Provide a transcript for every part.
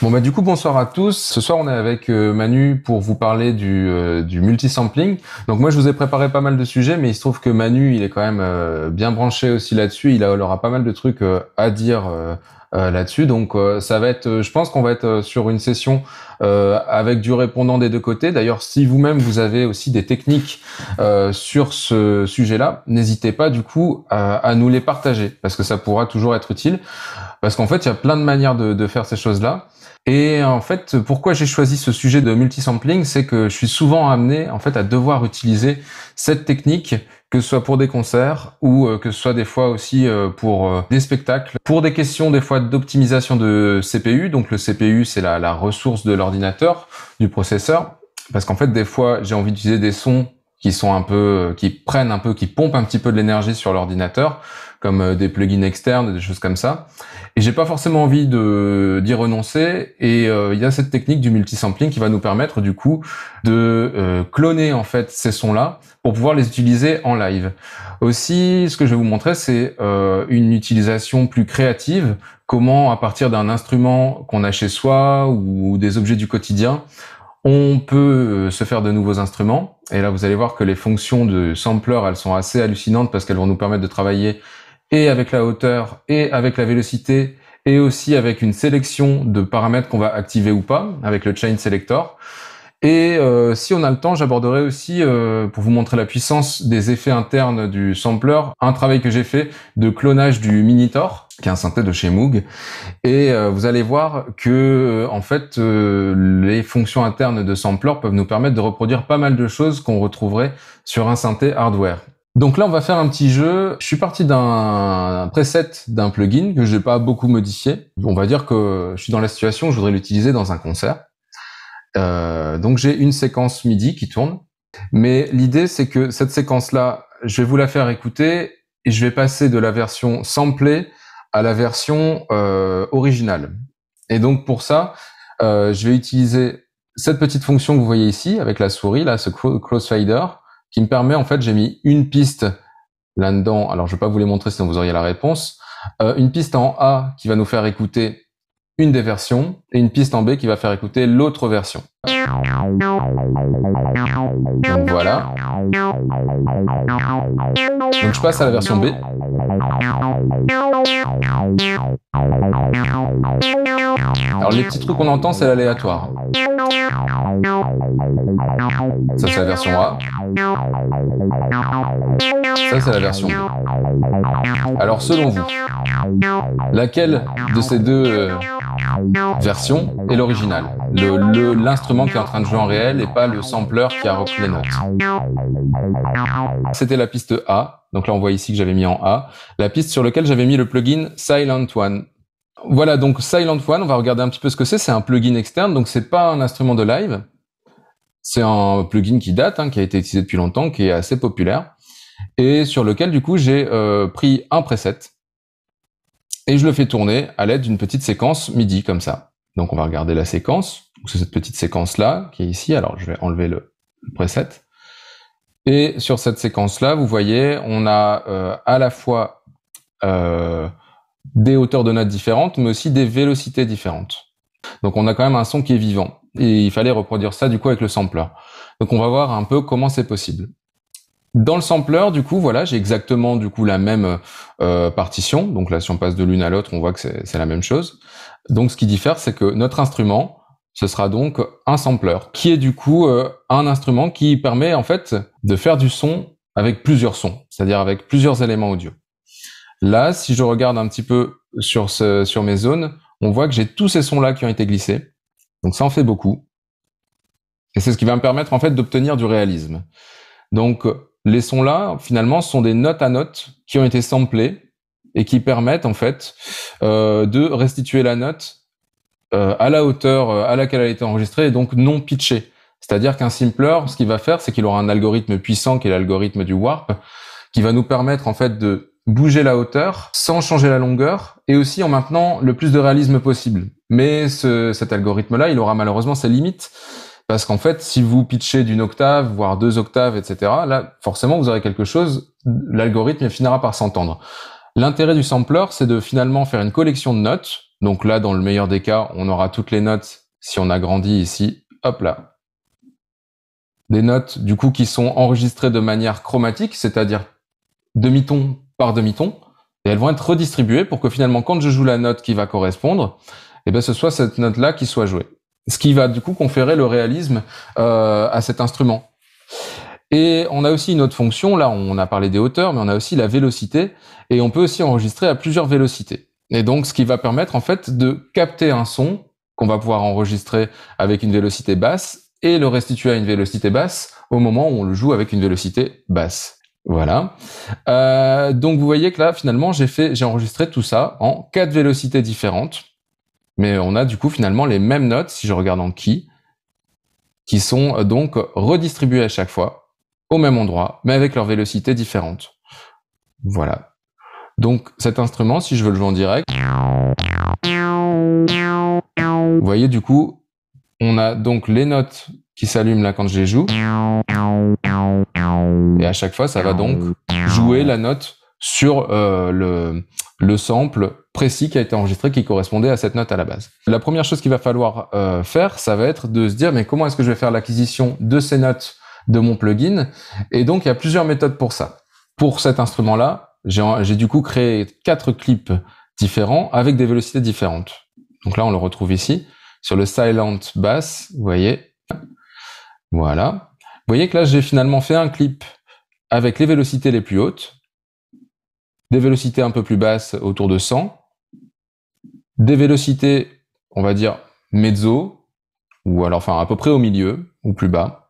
Bon bah du coup bonsoir à tous. Ce soir on est avec Manu pour vous parler du multisampling. Donc moi je vous ai préparé pas mal de sujets, mais il se trouve que Manu il est quand même bien branché aussi là-dessus. Il aura pas mal de trucs à dire là-dessus. Donc ça va être, je pense qu'on va être sur une session avec du répondant des deux côtés. D'ailleurs si vous-même vous avez aussi des techniques sur ce sujet-là, n'hésitez pas du coup à nous les partager parce que ça pourra toujours être utile. Parce qu'en fait il y a plein de manières de faire ces choses-là. Et en fait, pourquoi j'ai choisi ce sujet de multisampling, c'est que je suis souvent amené en fait à devoir utiliser cette technique, que ce soit pour des concerts ou que ce soit des fois aussi pour des spectacles, pour des questions des fois d'optimisation de CPU. Donc le CPU, c'est la ressource de l'ordinateur, du processeur, parce qu'en fait des fois j'ai envie d'utiliser des sons qui sont un peu, qui prennent un peu, qui pompent un petit peu de l'énergie sur l'ordinateur, comme des plugins externes, des choses comme ça. Et j'ai pas forcément envie d'y renoncer. Et il y a cette technique du multisampling qui va nous permettre du coup de cloner en fait ces sons-là pour pouvoir les utiliser en live. Aussi, ce que je vais vous montrer, c'est une utilisation plus créative. Comment, à partir d'un instrument qu'on a chez soi ou des objets du quotidien, on peut se faire de nouveaux instruments. Et là, vous allez voir que les fonctions de sampler, elles sont assez hallucinantes parce qu'elles vont nous permettre de travailler et avec la hauteur, et avec la vélocité, et aussi avec une sélection de paramètres qu'on va activer ou pas, avec le Chain Selector. Et si on a le temps, j'aborderai aussi, pour vous montrer la puissance des effets internes du sampler, un travail que j'ai fait de clonage du Minitor, qui est un synthé de chez Moog. Et vous allez voir que, en fait, les fonctions internes de sampler peuvent nous permettre de reproduire pas mal de choses qu'on retrouverait sur un synthé hardware. Donc là, on va faire un petit jeu. Je suis parti d'un preset d'un plugin que je n'ai pas beaucoup modifié. On va dire que je suis dans la situation où je voudrais l'utiliser dans un concert. Donc j'ai une séquence MIDI qui tourne. Mais l'idée, c'est que cette séquence-là, je vais vous la faire écouter et je vais passer de la version samplée à la version originale. Et donc pour ça, je vais utiliser cette petite fonction que vous voyez ici avec la souris, là, ce close fader, qui me permet, en fait, j'ai mis une piste là-dedans. Alors, je vais pas vous les montrer, sinon vous auriez la réponse. Une piste en A qui va nous faire écouter une des versions et une piste en B qui va faire écouter l'autre version. Donc voilà. Donc je passe à la version B. Alors les petits trucs qu'on entend, c'est l'aléatoire. Ça c'est la version A. Ça c'est la version B. Alors selon vous, laquelle de ces deux versions est l'original? L'instrument qui est en train de jouer en réel et pas le sampler qui a repris les notes. C'était la piste A. Donc là on voit ici que j'avais mis en A. La piste sur laquelle j'avais mis le plugin Silent One. Voilà, donc Silent One, on va regarder un petit peu ce que c'est. C'est un plugin externe, donc c'est pas un instrument de live. C'est un plugin qui date, qui a été utilisé depuis longtemps, qui est assez populaire, et sur lequel du coup j'ai pris un preset et je le fais tourner à l'aide d'une petite séquence MIDI comme ça. Donc on va regarder la séquence. C'est cette petite séquence là qui est ici. Alors je vais enlever le preset. Et sur cette séquence là, vous voyez, on a à la fois des hauteurs de notes différentes, mais aussi des vélocités différentes. Donc on a quand même un son qui est vivant. Et il fallait reproduire ça du coup avec le sampler. Donc on va voir un peu comment c'est possible. Dans le sampler, du coup, voilà, j'ai exactement du coup la même partition. Donc là, si on passe de l'une à l'autre, on voit que c'est la même chose. Donc ce qui diffère, c'est que notre instrument, ce sera donc un sampler, qui est du coup un instrument qui permet en fait de faire du son avec plusieurs sons, c'est-à-dire avec plusieurs éléments audio. Là, si je regarde un petit peu sur mes zones, on voit que j'ai tous ces sons-là qui ont été glissés. Donc ça en fait beaucoup. Et c'est ce qui va me permettre en fait d'obtenir du réalisme. Donc les sons-là, finalement, sont des notes à notes qui ont été samplées et qui permettent en fait de restituer la note à la hauteur à laquelle elle a été enregistrée et donc non pitchée. C'est-à-dire qu'un sampler, ce qu'il va faire, c'est qu'il aura un algorithme puissant qui est l'algorithme du warp, qui va nous permettre en fait de bouger la hauteur sans changer la longueur et aussi en maintenant le plus de réalisme possible. Mais cet algorithme-là, il aura malheureusement ses limites parce qu'en fait, si vous pitchez d'une octave, voire 2 octaves, etc., là, forcément, vous aurez quelque chose, l'algorithme finira par s'entendre. L'intérêt du sampler, c'est de finalement faire une collection de notes. Donc là, dans le meilleur des cas, on aura toutes les notes si on agrandit ici, hop là. Des notes, du coup, qui sont enregistrées de manière chromatique, c'est-à-dire demi-ton par demi-ton, et elles vont être redistribuées pour que finalement, quand je joue la note qui va correspondre, eh ben, ce soit cette note-là qui soit jouée. Ce qui va du coup conférer le réalisme à cet instrument. Et on a aussi une autre fonction, là on a parlé des hauteurs, mais on a aussi la vélocité, et on peut aussi enregistrer à plusieurs vélocités. Et donc ce qui va permettre en fait de capter un son qu'on va pouvoir enregistrer avec une vélocité basse, et le restituer à une vélocité basse au moment où on le joue avec une vélocité basse. Voilà. Donc vous voyez que là finalement j'ai enregistré tout ça en 4 vélocités différentes, mais on a du coup finalement les mêmes notes, si je regarde en key, qui sont donc redistribuées à chaque fois au même endroit, mais avec leur vélocité différente. Voilà. Donc cet instrument, si je veux le jouer en direct, vous voyez du coup, on a donc les notes qui s'allument là quand je les joue, et à chaque fois ça va donc jouer la note sur le sample précis qui a été enregistré, qui correspondait à cette note à la base. La première chose qu'il va falloir faire, ça va être de se dire, mais comment est-ce que je vais faire l'acquisition de ces notes de mon plugin? Et donc il y a plusieurs méthodes pour ça. Pour cet instrument-là, j'ai du coup créé 4 clips différents avec des vélocités différentes. Donc là on le retrouve ici, sur le Silent Bass, vous voyez. Voilà. Vous voyez que là j'ai finalement fait un clip avec les vélocités les plus hautes, des vélocités un peu plus basses autour de 100, des vélocités, on va dire, mezzo, ou alors enfin à peu près au milieu, ou plus bas,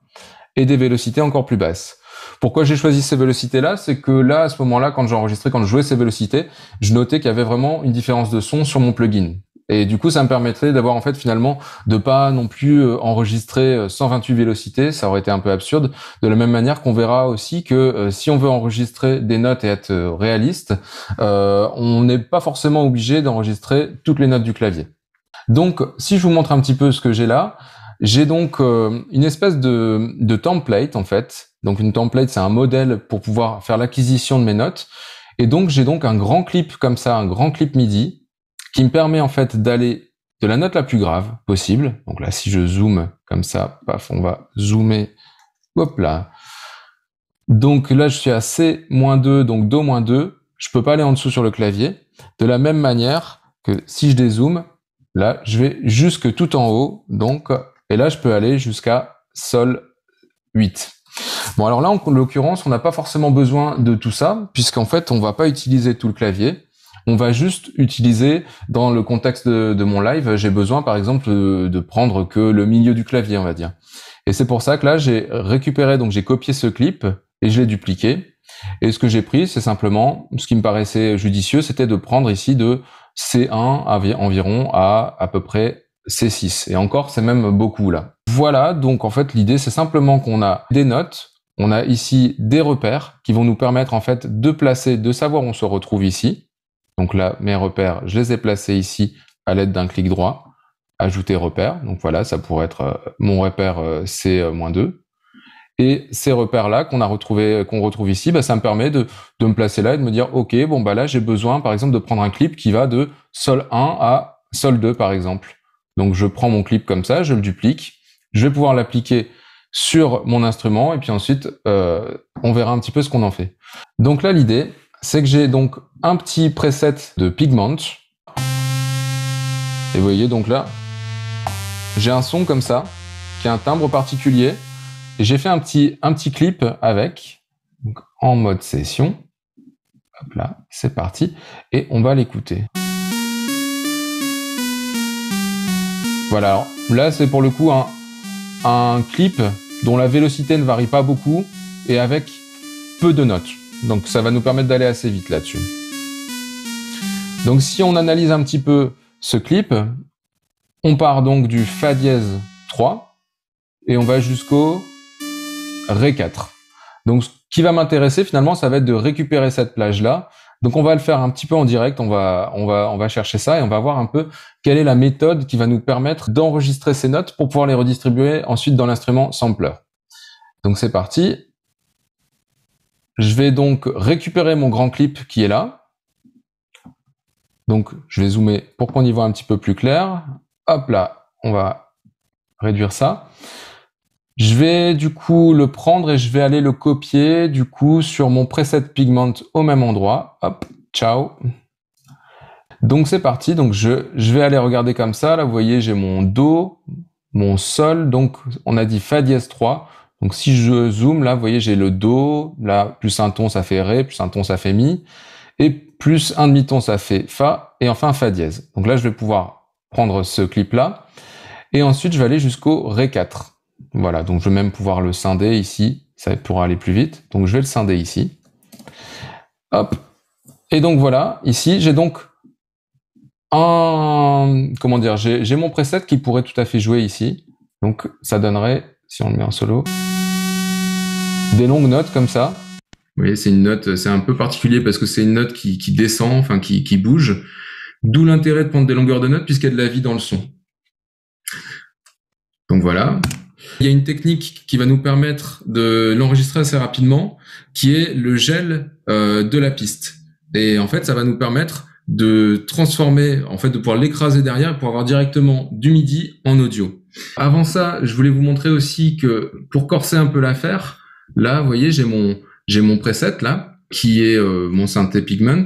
et des vélocités encore plus basses. Pourquoi j'ai choisi ces vélocités-là? C'est que là, à ce moment-là, quand j'enregistrais, quand je jouais ces vélocités, je notais qu'il y avait vraiment une différence de son sur mon plugin. Et du coup, ça me permettrait d'avoir en fait finalement de pas non plus enregistrer 128 vélocités, ça aurait été un peu absurde. De la même manière qu'on verra aussi que si on veut enregistrer des notes et être réaliste, on n'est pas forcément obligé d'enregistrer toutes les notes du clavier. Donc, si je vous montre un petit peu ce que j'ai là, j'ai donc une espèce de template en fait. Donc une template, c'est un modèle pour pouvoir faire l'acquisition de mes notes. Et donc j'ai donc un grand clip comme ça, un grand clip MIDI, qui me permet en fait d'aller de la note la plus grave possible. Donc là, si je zoome comme ça, paf, on va zoomer, hop là. Donc là, je suis à C-2, donc Do-2. Je peux pas aller en dessous sur le clavier. De la même manière que si je dézoome, là, je vais jusque tout en haut, donc, et là, je peux aller jusqu'à Sol 8. Bon, alors là, en l'occurrence, on n'a pas forcément besoin de tout ça, puisqu'en fait, on va pas utiliser tout le clavier. On va juste utiliser, dans le contexte de mon live, j'ai besoin, par exemple, de prendre que le milieu du clavier, on va dire. Et c'est pour ça que là, j'ai récupéré, donc j'ai copié ce clip, et je l'ai dupliqué. Et ce que j'ai pris, c'est simplement, ce qui me paraissait judicieux, c'était de prendre ici de C1 environ à peu près C6. Et encore, c'est même beaucoup là. Voilà, donc en fait, l'idée, c'est simplement qu'on a des notes, on a ici des repères qui vont nous permettre en fait de placer, de savoir où on se retrouve ici. Donc là, mes repères, je les ai placés ici à l'aide d'un clic droit, ajouter repère. Donc voilà, ça pourrait être mon repère C-2. Et ces repères-là qu'on retrouve ici, bah, ça me permet de me placer là et de me dire, ok, bon bah là j'ai besoin par exemple de prendre un clip qui va de Sol 1 à Sol 2 par exemple. Donc je prends mon clip comme ça, je le duplique, je vais pouvoir l'appliquer sur mon instrument et puis ensuite on verra un petit peu ce qu'on en fait. Donc là l'idée, c'est que j'ai donc un petit preset de Pigment. Et vous voyez donc là, j'ai un son comme ça, qui a un timbre particulier. Et j'ai fait un petit clip avec, donc en mode session. Hop là, c'est parti. Et on va l'écouter. Voilà, alors là c'est pour le coup un clip dont la vélocité ne varie pas beaucoup et avec peu de notes. Donc ça va nous permettre d'aller assez vite là-dessus. Donc si on analyse un petit peu ce clip, on part donc du Fa dièse 3 et on va jusqu'au Ré 4. Donc ce qui va m'intéresser finalement, ça va être de récupérer cette plage-là. Donc on va le faire un petit peu en direct, on va chercher ça et on va voir un peu quelle est la méthode qui va nous permettre d'enregistrer ces notes pour pouvoir les redistribuer ensuite dans l'instrument sampler. Donc c'est parti. Je vais donc récupérer mon grand clip qui est là. Donc, je vais zoomer pour qu'on y voit un petit peu plus clair. Hop là, on va réduire ça. Je vais du coup le prendre et je vais aller le copier du coup sur mon preset pigment au même endroit. Hop, ciao. Donc c'est parti, donc je vais aller regarder comme ça. Là, vous voyez, j'ai mon Do, mon Sol, donc on a dit Fa dièse 3. Donc si je zoome, là, vous voyez, j'ai le Do, là, plus un ton, ça fait Ré, plus un ton, ça fait Mi, et plus un demi-ton, ça fait Fa, et enfin Fa dièse. Donc là, je vais pouvoir prendre ce clip-là, et ensuite, je vais aller jusqu'au Ré 4. Voilà, donc je vais même pouvoir le scinder ici, ça pourra aller plus vite. Donc je vais le scinder ici. Hop. Et donc voilà, ici, j'ai donc comment dire, j'ai mon preset qui pourrait tout à fait jouer ici. Donc ça donnerait, si on le met en solo, des longues notes comme ça. Vous voyez, c'est une note, c'est un peu particulier parce que c'est une note qui descend, enfin qui bouge. D'où l'intérêt de prendre des longueurs de notes puisqu'il y a de la vie dans le son. Donc voilà. Il y a une technique qui va nous permettre de l'enregistrer assez rapidement, qui est le gel de la piste. Et en fait, ça va nous permettre de transformer, en fait, de pouvoir l'écraser derrière pour avoir directement du MIDI en audio. Avant ça, je voulais vous montrer aussi que pour corser un peu l'affaire, là, vous voyez, j'ai mon preset là, qui est mon synthé Pigment.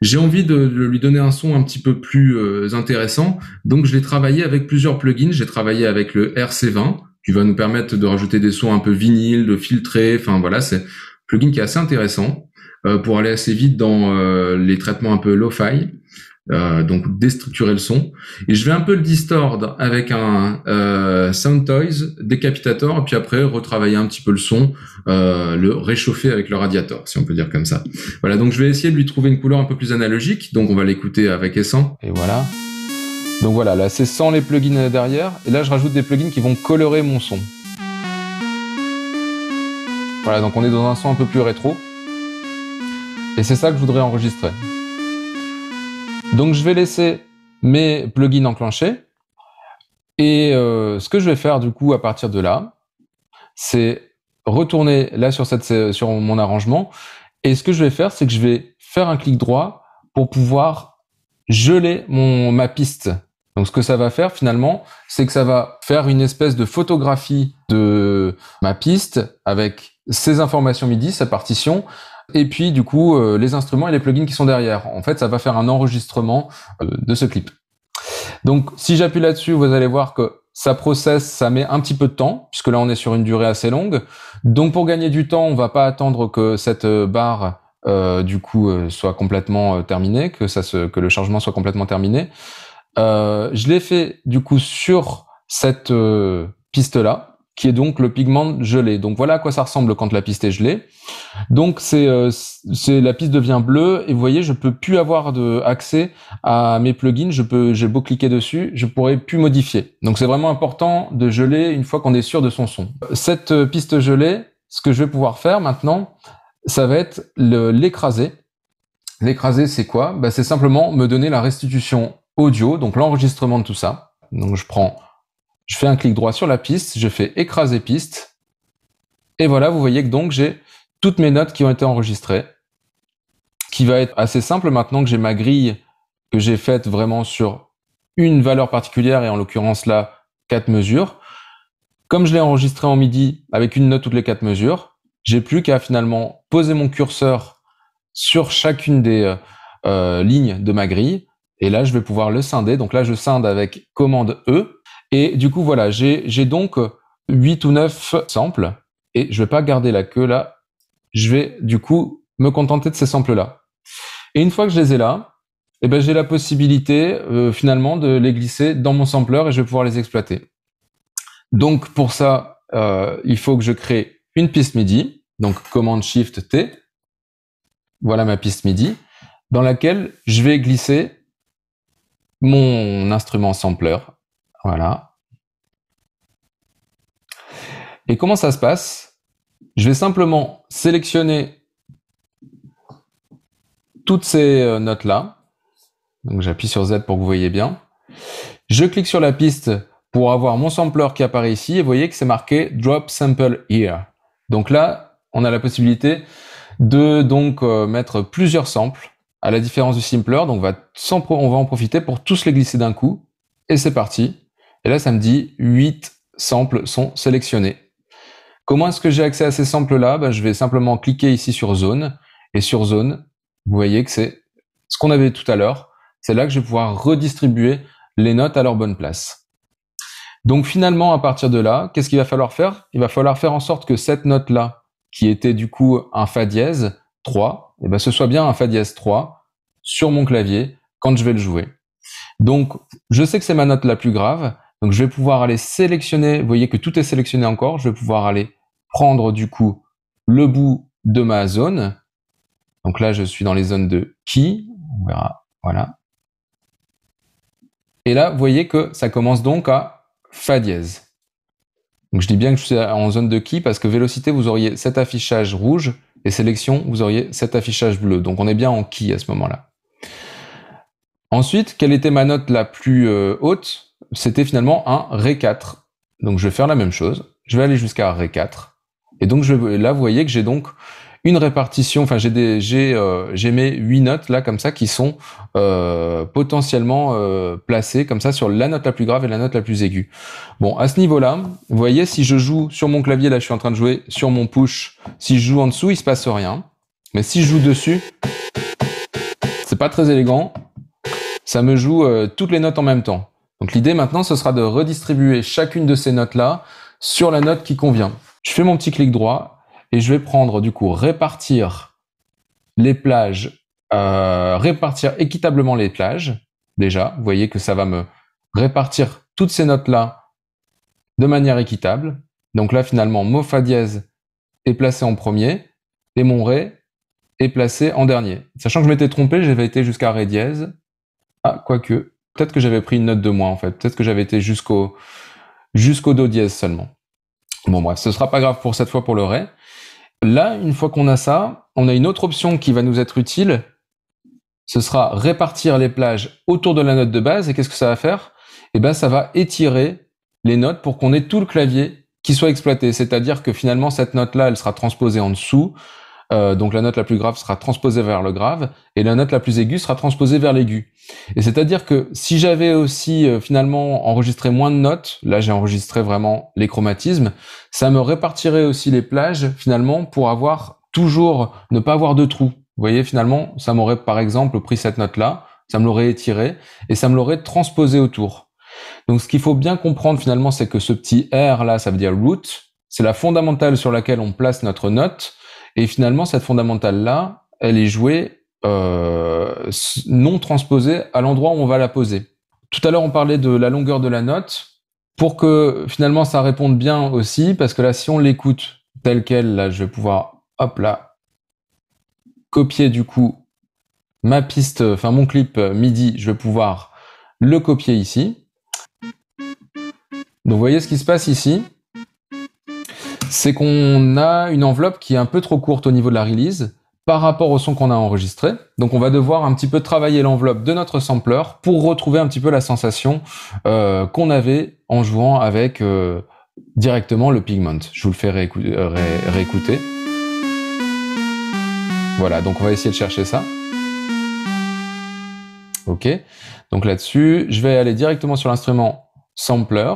J'ai envie de lui donner un son un petit peu plus intéressant, donc je l'ai travaillé avec plusieurs plugins. J'ai travaillé avec le RC20, qui va nous permettre de rajouter des sons un peu vinyle, de filtrer, enfin voilà, c'est un plugin qui est assez intéressant pour aller assez vite dans les traitements un peu lo-fi, donc déstructurer le son. Et je vais un peu le distord avec un Sound Toys décapitator, et puis après retravailler un petit peu le son, le réchauffer avec le radiator, si on peut dire comme ça. Voilà, donc je vais essayer de lui trouver une couleur un peu plus analogique, donc on va l'écouter avec et sans. Et voilà. Donc voilà, là c'est sans les plugins derrière, et là je rajoute des plugins qui vont colorer mon son. Voilà, donc on est dans un son un peu plus rétro, et c'est ça que je voudrais enregistrer. Donc je vais laisser mes plugins enclenchés, et ce que je vais faire du coup à partir de là, c'est retourner là sur mon arrangement, et ce que je vais faire, c'est que je vais faire un clic droit pour pouvoir geler ma piste. Donc ce que ça va faire finalement, c'est que ça va faire une espèce de photographie de ma piste avec ses informations MIDI, sa partition, et puis du coup les instruments et les plugins qui sont derrière. En fait, ça va faire un enregistrement de ce clip. Donc si j'appuie là-dessus, vous allez voir que ça processe, ça met un petit peu de temps, puisque là on est sur une durée assez longue. Donc pour gagner du temps, on va pas attendre que cette barre du coup soit complètement terminée, que le chargement soit complètement terminé. Je l'ai fait du coup sur cette piste-là, qui est donc le pigment gelé. Donc voilà à quoi ça ressemble quand la piste est gelée. Donc la piste devient bleue et vous voyez, je peux plus avoir accès à mes plugins. J'ai beau cliquer dessus, je pourrais plus modifier. Donc c'est vraiment important de geler une fois qu'on est sûr de son son. Cette piste gelée, ce que je vais pouvoir faire maintenant, ça va être l'écraser. L'écraser, c'est quoi? C'est simplement me donner la restitution audio, donc l'enregistrement de tout ça. Donc je fais un clic droit sur la piste, je fais écraser piste, et voilà, vous voyez que donc j'ai toutes mes notes qui ont été enregistrées, qui va être assez simple maintenant que j'ai ma grille que j'ai faite vraiment sur une valeur particulière, et en l'occurrence là, 4 mesures. Comme je l'ai enregistré en MIDI avec une note toutes les 4 mesures, j'ai plus qu'à finalement poser mon curseur sur chacune des lignes de ma grille, et là je vais pouvoir le scinder. Donc là je scinde avec commande E, et du coup voilà, j'ai donc 8 ou 9 samples, et je vais pas garder la queue là, je vais du coup me contenter de ces samples là. Et une fois que je les ai là, j'ai la possibilité finalement de les glisser dans mon sampler, et je vais pouvoir les exploiter. Donc pour ça, il faut que je crée une piste MIDI, donc commande Shift T. Voilà ma piste MIDI, dans laquelle je vais glisser mon instrument sampler. Voilà. Et comment ça se passe? Je vais simplement sélectionner toutes ces notes-là. Donc j'appuie sur Z pour que vous voyez bien. Je clique sur la piste pour avoir mon sampler qui apparaît ici, et vous voyez que c'est marqué Drop Sample Here. Donc là, on a la possibilité de donc mettre plusieurs samples. à la différence du Simpler, donc on va en profiter pour tous les glisser d'un coup. Et c'est parti. Et là, ça me dit 8 samples sont sélectionnés. Comment est-ce que j'ai accès à ces samples-là? Ben, je vais simplement cliquer ici sur Zone. Et sur Zone, vous voyez que c'est ce qu'on avait tout à l'heure. C'est là que je vais pouvoir redistribuer les notes à leur bonne place. Donc finalement, à partir de là, qu'est-ce qu'il va falloir faire? Il va falloir faire en sorte que cette note-là, qui était du coup un Fa dièse 3, et ben ce soit bien un Fa dièse 3 sur mon clavier quand je vais le jouer. Donc, je sais que c'est ma note la plus grave, donc je vais pouvoir aller sélectionner, vous voyez que tout est sélectionné encore, je vais pouvoir aller prendre du coup le bout de ma zone. Donc là, je suis dans les zones de Key, on verra, voilà. Et là, vous voyez que ça commence donc à Fa dièse. Donc je dis bien que je suis en zone de Key parce que vélocité, vous auriez cet affichage rouge, et sélection, vous auriez cet affichage bleu. Donc on est bien en Key à ce moment-là. Ensuite, quelle était ma note la plus haute? C'était finalement un Ré 4. Donc je vais faire la même chose. Je vais aller jusqu'à Ré 4. Et donc là, vous voyez que j'ai donc une répartition, enfin j'ai mes 8 notes là comme ça qui sont potentiellement placées comme ça sur la note la plus grave et la note la plus aiguë. Bon, à ce niveau-là, vous voyez, si je joue sur mon clavier, là je suis en train de jouer sur mon push, si je joue en dessous, il se passe rien. Mais si je joue dessus, c'est pas très élégant. Ça me joue toutes les notes en même temps. Donc l'idée maintenant, ce sera de redistribuer chacune de ces notes-là sur la note qui convient. Je fais mon petit clic droit et je vais prendre du coup répartir les plages, répartir équitablement les plages. Déjà, vous voyez que ça va me répartir toutes ces notes-là de manière équitable. Donc là, finalement, mon Fa dièse est placé en premier et mon Ré est placé en dernier. Sachant que je m'étais trompé, j'avais été jusqu'à Ré dièse. Ah, quoique, peut-être que j'avais pris une note de moins en fait. Peut-être que j'avais été jusqu'au Do dièse seulement. Bon bref, ce sera pas grave pour cette fois pour le Ré. Là, une fois qu'on a ça, on a une autre option qui va nous être utile. Ce sera répartir les plages autour de la note de base. Et qu'est-ce que ça va faire? Eh ben, ça va étirer les notes pour qu'on ait tout le clavier qui soit exploité. C'est-à-dire que finalement, cette note-là, elle sera transposée en dessous. Donc la note la plus grave sera transposée vers le grave et la note la plus aiguë sera transposée vers l'aigu. Et c'est-à-dire que si j'avais aussi finalement enregistré moins de notes, là j'ai enregistré vraiment les chromatismes, ça me répartirait aussi les plages finalement pour avoir toujours, ne pas avoir de trous. Vous voyez, finalement, ça m'aurait par exemple pris cette note-là, ça me l'aurait étiré et ça me l'aurait transposé autour. Donc ce qu'il faut bien comprendre finalement, c'est que ce petit R là, ça veut dire root, c'est la fondamentale sur laquelle on place notre note. Et finalement, cette fondamentale-là, elle est jouée non transposée à l'endroit où on va la poser. Tout à l'heure, on parlait de la longueur de la note. Pour que finalement ça réponde bien aussi, parce que là, si on l'écoute telle quelle, là, je vais pouvoir, hop là, copier du coup ma piste, enfin mon clip MIDI, je vais pouvoir le copier ici. Donc vous voyez ce qui se passe ici, c'est qu'on a une enveloppe qui est un peu trop courte au niveau de la release par rapport au son qu'on a enregistré. Donc on va devoir un petit peu travailler l'enveloppe de notre sampler pour retrouver un petit peu la sensation qu'on avait en jouant avec directement le Pigment. Je vous le fais réécouter. Voilà, donc on va essayer de chercher ça. Ok, donc là-dessus, je vais aller directement sur l'instrument Sampler.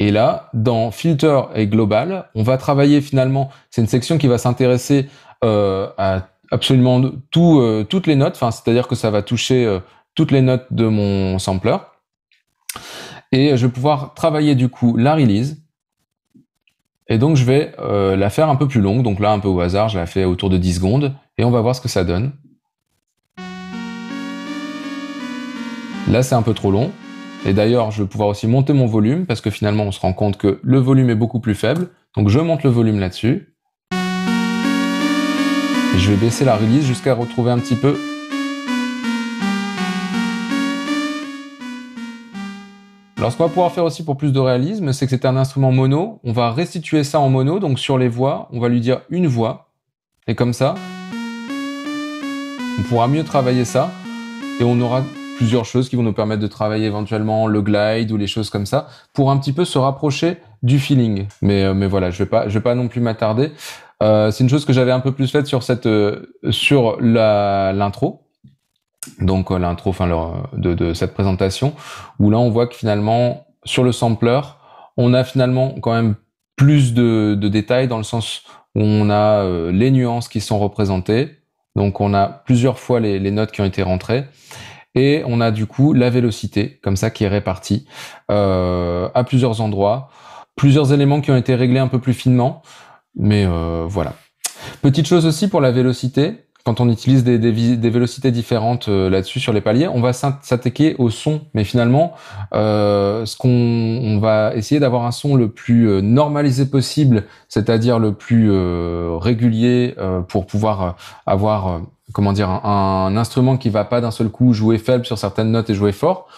Et là, dans Filter et Global, on va travailler finalement, c'est une section qui va s'intéresser à absolument toutes les notes, enfin, c'est-à-dire que ça va toucher toutes les notes de mon sampler. Et je vais pouvoir travailler du coup la release. Et donc je vais la faire un peu plus longue, donc là un peu au hasard, je la fais autour de 10 secondes, et on va voir ce que ça donne. Là c'est un peu trop long. Et d'ailleurs, je vais pouvoir aussi monter mon volume, parce que finalement, on se rend compte que le volume est beaucoup plus faible. Donc je monte le volume là-dessus. Et je vais baisser la release jusqu'à retrouver un petit peu. Alors ce qu'on va pouvoir faire aussi pour plus de réalisme, c'est que c'est un instrument mono. On va restituer ça en mono, donc sur les voix, on va lui dire une voix. Et comme ça, on pourra mieux travailler ça. Et on aura plusieurs choses qui vont nous permettre de travailler éventuellement le glide ou les choses comme ça pour un petit peu se rapprocher du feeling. Mais voilà, je vais pas non plus m'attarder. C'est une chose que j'avais un peu plus faite sur l'intro. Donc l'intro, enfin de cette présentation, où là on voit que finalement sur le sampler, on a finalement quand même plus de détails dans le sens où on a les nuances qui sont représentées, donc on a plusieurs fois les notes qui ont été rentrées, et on a du coup la vélocité comme ça qui est répartie à plusieurs endroits, plusieurs éléments qui ont été réglés un peu plus finement, mais voilà. Petite chose aussi pour la vélocité, quand on utilise des vélocités différentes là-dessus sur les paliers, on va s'attaquer au son. Mais finalement, on va essayer d'avoir un son le plus normalisé possible, c'est-à-dire le plus régulier pour pouvoir avoir, comment dire, un instrument qui va pas d'un seul coup jouer faible sur certaines notes et jouer fort.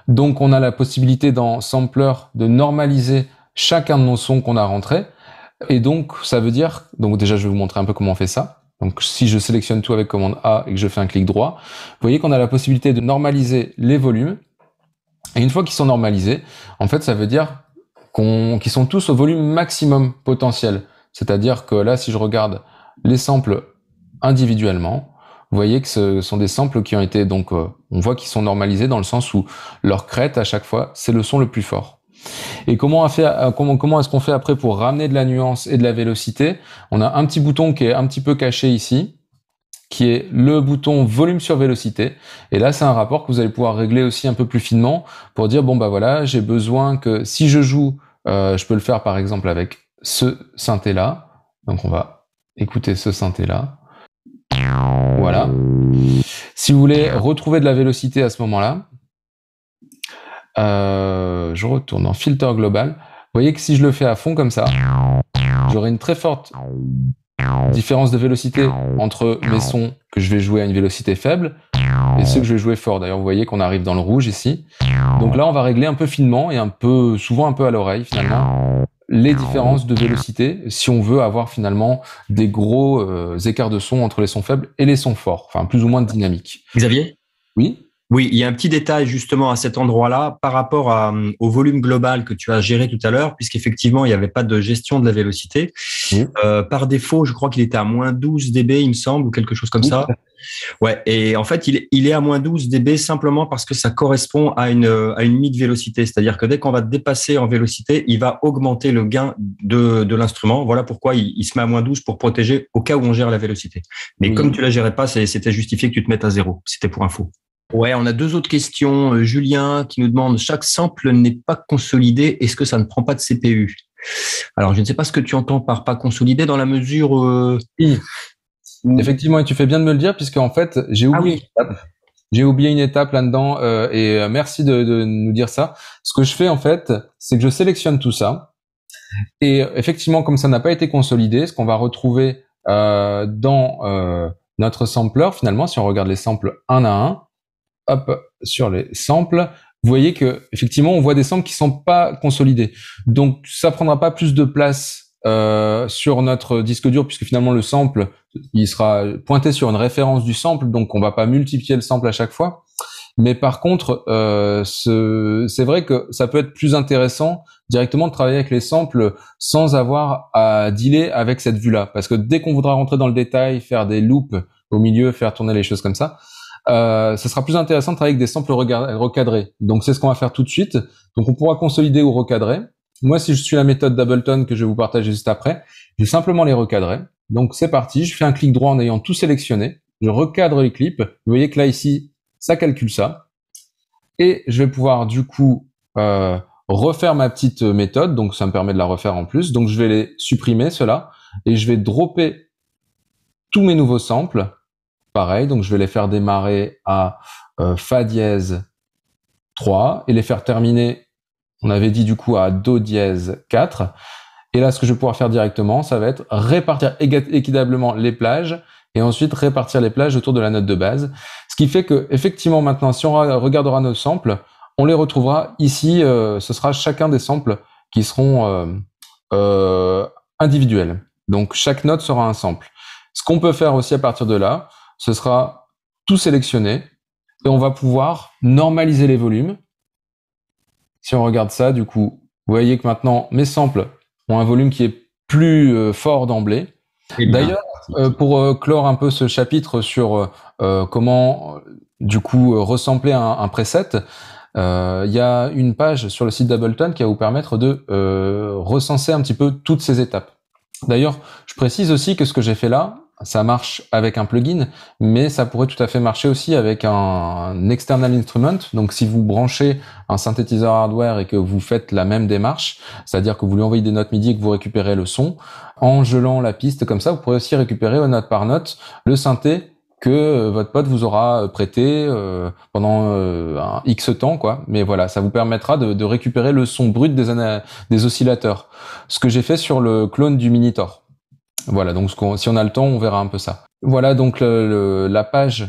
Donc on a la possibilité dans Sampler de normaliser chacun de nos sons qu'on a rentrés. Et donc, ça veut dire, donc déjà, je vais vous montrer un peu comment on fait ça. Donc, si je sélectionne tout avec commande A et que je fais un clic droit, vous voyez qu'on a la possibilité de normaliser les volumes. Et une fois qu'ils sont normalisés, en fait, ça veut dire qu'ils sont tous au volume maximum potentiel. C'est-à-dire que là, si je regarde les samples individuellement, vous voyez que ce sont des samples qui ont été, donc, on voit qu'ils sont normalisés dans le sens où leur crête, à chaque fois, c'est le son le plus fort. Et comment est-ce qu'on fait après pour ramener de la nuance et de la vélocité? On a un petit bouton qui est un petit peu caché ici, qui est le bouton volume sur vélocité. Et là, c'est un rapport que vous allez pouvoir régler aussi un peu plus finement pour dire, bon bah voilà, j'ai besoin que si je joue, je peux le faire par exemple avec ce synthé-là. Donc on va écouter ce synthé-là. Voilà. Si vous voulez retrouver de la vélocité à ce moment-là, je retourne en filtre global. Vous voyez que si je le fais à fond comme ça, j'aurai une très forte différence de vélocité entre mes sons que je vais jouer à une vélocité faible et ceux que je vais jouer fort. D'ailleurs, vous voyez qu'on arrive dans le rouge ici. Donc là, on va régler un peu finement et souvent un peu à l'oreille finalement, les différences de vélocité si on veut avoir finalement des gros écarts de son entre les sons faibles et les sons forts, enfin plus ou moins de dynamique. Xavier? Oui? Oui, il y a un petit détail justement à cet endroit-là par rapport au volume global que tu as géré tout à l'heure, puisqu'effectivement, il n'y avait pas de gestion de la vélocité. Oui. Par défaut, je crois qu'il était à moins 12 dB, il me semble, ou quelque chose comme ça. Ouais, et en fait, il est à moins 12 dB simplement parce que ça correspond à une mid-vélocité. C'est-à-dire que dès qu'on va dépasser en vélocité, il va augmenter le gain de l'instrument. Voilà pourquoi il se met à moins 12 pour protéger au cas où on gère la vélocité. Mais Oui. comme tu la gérais pas, c'était justifié que tu te mettes à zéro. C'était pour info. Ouais, on a deux autres questions. Julien qui nous demande, chaque sample n'est pas consolidé. Est-ce que ça ne prend pas de CPU? Alors, je ne sais pas ce que tu entends par pas consolidé dans la mesure Oui. Effectivement, et tu fais bien de me le dire, puisque en fait, j'ai oublié une étape là-dedans, et merci de nous dire ça. Ce que je fais en fait, c'est que je sélectionne tout ça, et effectivement, comme ça n'a pas été consolidé, ce qu'on va retrouver dans notre sampler, finalement, si on regarde les samples un à un, hop, sur les samples, vous voyez que effectivement, on voit des samples qui sont pas consolidés. Donc, ça prendra pas plus de place sur notre disque dur, puisque finalement le sample, il sera pointé sur une référence du sample, donc on va pas multiplier le sample à chaque fois. Mais par contre, c'est vrai que ça peut être plus intéressant directement de travailler avec les samples sans avoir à dealer avec cette vue-là, parce que dès qu'on voudra rentrer dans le détail, faire des loops au milieu, faire tourner les choses comme ça, ce sera plus intéressant de travailler avec des samples recadrés. Donc c'est ce qu'on va faire tout de suite. Donc on pourra consolider ou recadrer. Moi, si je suis la méthode d'Ableton que je vais vous partager juste après, je vais simplement les recadrer. Donc c'est parti, je fais un clic droit en ayant tout sélectionné. Je recadre les clips. Vous voyez que là ici, ça calcule ça. Et je vais pouvoir du coup refaire ma petite méthode. Donc ça me permet de la refaire en plus. Donc je vais les supprimer, ceux-là. Et je vais dropper tous mes nouveaux samples. Pareil, donc je vais les faire démarrer à Fa dièse 3 et les faire terminer, on avait dit du coup à Do dièse 4. Et là, ce que je vais pouvoir faire directement, ça va être répartir équitablement les plages et ensuite répartir les plages autour de la note de base. Ce qui fait que, effectivement, maintenant, si on regardera nos samples, on les retrouvera ici, ce sera chacun des samples qui seront individuels. Donc, chaque note sera un sample. Ce qu'on peut faire aussi à partir de là, ce sera tout sélectionné et on va pouvoir normaliser les volumes. Si on regarde ça, du coup, vous voyez que maintenant, mes samples ont un volume qui est plus fort d'emblée. D'ailleurs, pour clore un peu ce chapitre sur comment du coup ressampler un preset, il y a une page sur le site d'Ableton qui va vous permettre de recenser un petit peu toutes ces étapes. D'ailleurs, je précise aussi que ce que j'ai fait là, ça marche avec un plugin, mais ça pourrait tout à fait marcher aussi avec un external instrument. Donc, si vous branchez un synthétiseur hardware et que vous faites la même démarche, c'est-à-dire que vous lui envoyez des notes MIDI et que vous récupérez le son, en gelant la piste comme ça, vous pourrez aussi récupérer note par note le synthé que votre pote vous aura prêté pendant un X temps, quoi. Mais voilà, ça vous permettra de récupérer le son brut des oscillateurs. Ce que j'ai fait sur le clone du Minitor. Voilà, donc si on a le temps, on verra un peu ça. Voilà donc la page